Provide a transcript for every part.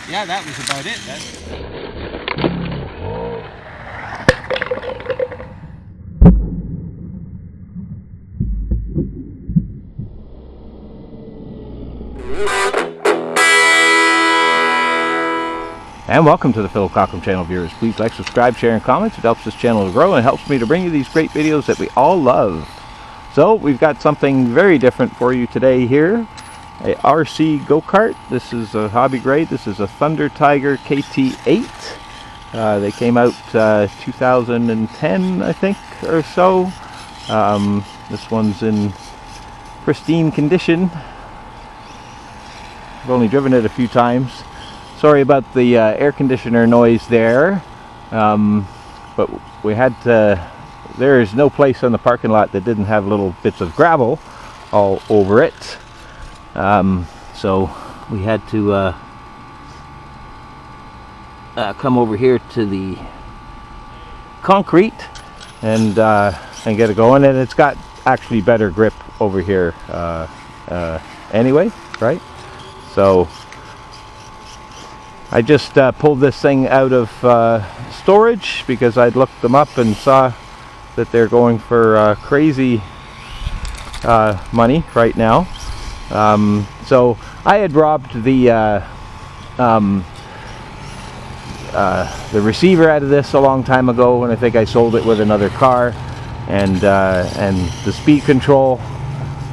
yeah, that was about it. And welcome to the Phil Cockrum channel, viewers. Please like, subscribe, share, and comments. It helps this channel to grow and helps me to bring you these great videos that we all love. So we've got something very different for you today here. A RC go-kart. This is a hobby grade. This is a Thunder Tiger KT8. They came out 2010, I think, or so. This one's in pristine condition. I've only driven it a few times. Sorry about the air conditioner noise there, but we had to, there is no place in the parking lot that didn't have little bits of gravel all over it, so we had to come over here to the concrete and get it going, and it's got actually better grip over here anyway, right? So I just pulled this thing out of storage because I'd looked them up and saw that they're going for crazy money right now. So I had robbed the receiver out of this a long time ago, and I think I sold it with another car, and the speed control,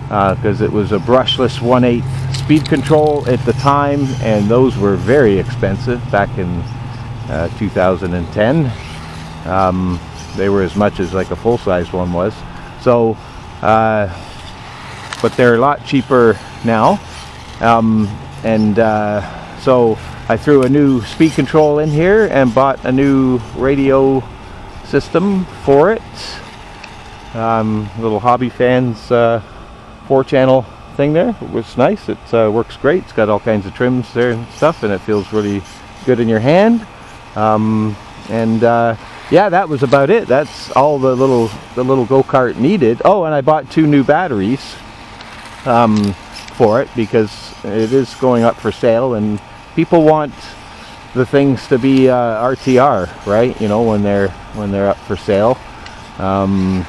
because it was a brushless 1/8 speed control at the time, and those were very expensive back in 2010. They were as much as like a full-size one was. So but they're a lot cheaper now, so I threw a new speed control in here and bought a new radio system for it. Little Hobby Fans 4-channel thing there. It was nice. It works great. It's got all kinds of trims there and stuff, and it feels really good in your hand. Yeah, that was about it. That's all the little go-kart needed. Oh, and I bought 2 new batteries for it because it is going up for sale, and people want the things to be RTR, right? You know, when they're up for sale. I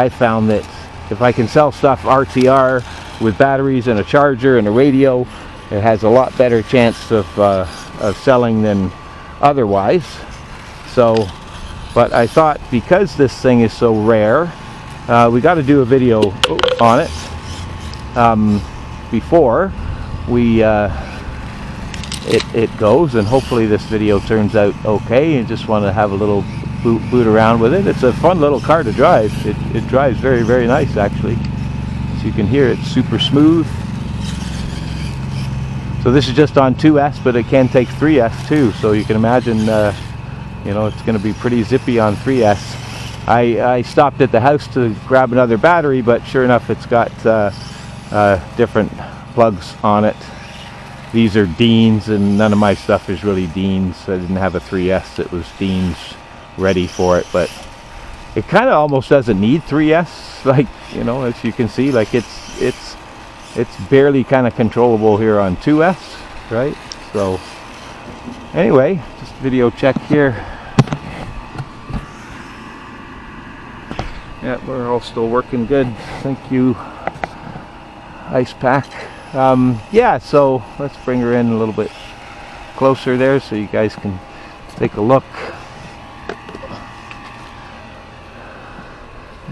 found that if I can sell stuff RTR with batteries and a charger and a radio, it has a lot better chance of selling than otherwise. So, but I thought because this thing is so rare, we got to do a video on it before we it goes, and hopefully this video turns out okay. And just want to have a little boot around with it. It's a fun little car to drive. It drives very, very nice, actually. As you can hear, it's super smooth. So this is just on 2S, but it can take 3S too. So you can imagine, you know, it's going to be pretty zippy on 3S. I stopped at the house to grab another battery, but sure enough, it's got different plugs on it. These are Deans, and none of my stuff is really Deans. I didn't have a 3S. It was Deans ready for it, but it kind of almost doesn't need 3S, like, you know, as you can see, like it's barely kind of controllable here on 2S, right? So anyway, just video check here. Yeah, we're all still working good. Thank you, Ice Pack. Yeah, so let's bring her in a little bit closer there so you guys can take a look.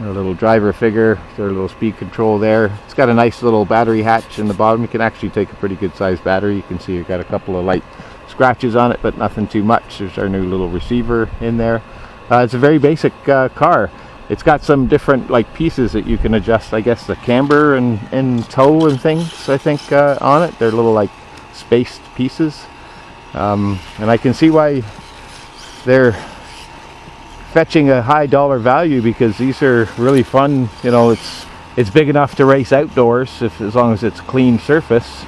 A little driver figure, their little speed control there. It's got a nice little battery hatch in the bottom. You can actually take a pretty good sized battery. You can see you've got a couple of light scratches on it, but nothing too much. There's our new little receiver in there. It's a very basic car. It's got some different like pieces that you can adjust, I guess, the camber and toe and things, I think, on it. They're little like spaced pieces, and I can see why they're fetching a high dollar value, because these are really fun. You know, it's big enough to race outdoors as long as it's clean surface,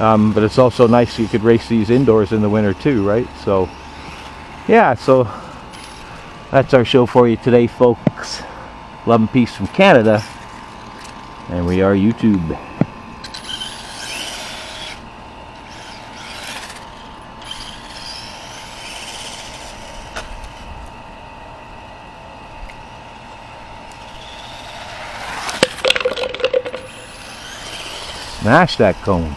but it's also nice you could race these indoors in the winter too, right? So yeah, so that's our show for you today, folks. Love and peace from Canada, and we are YouTube. Smash that cone.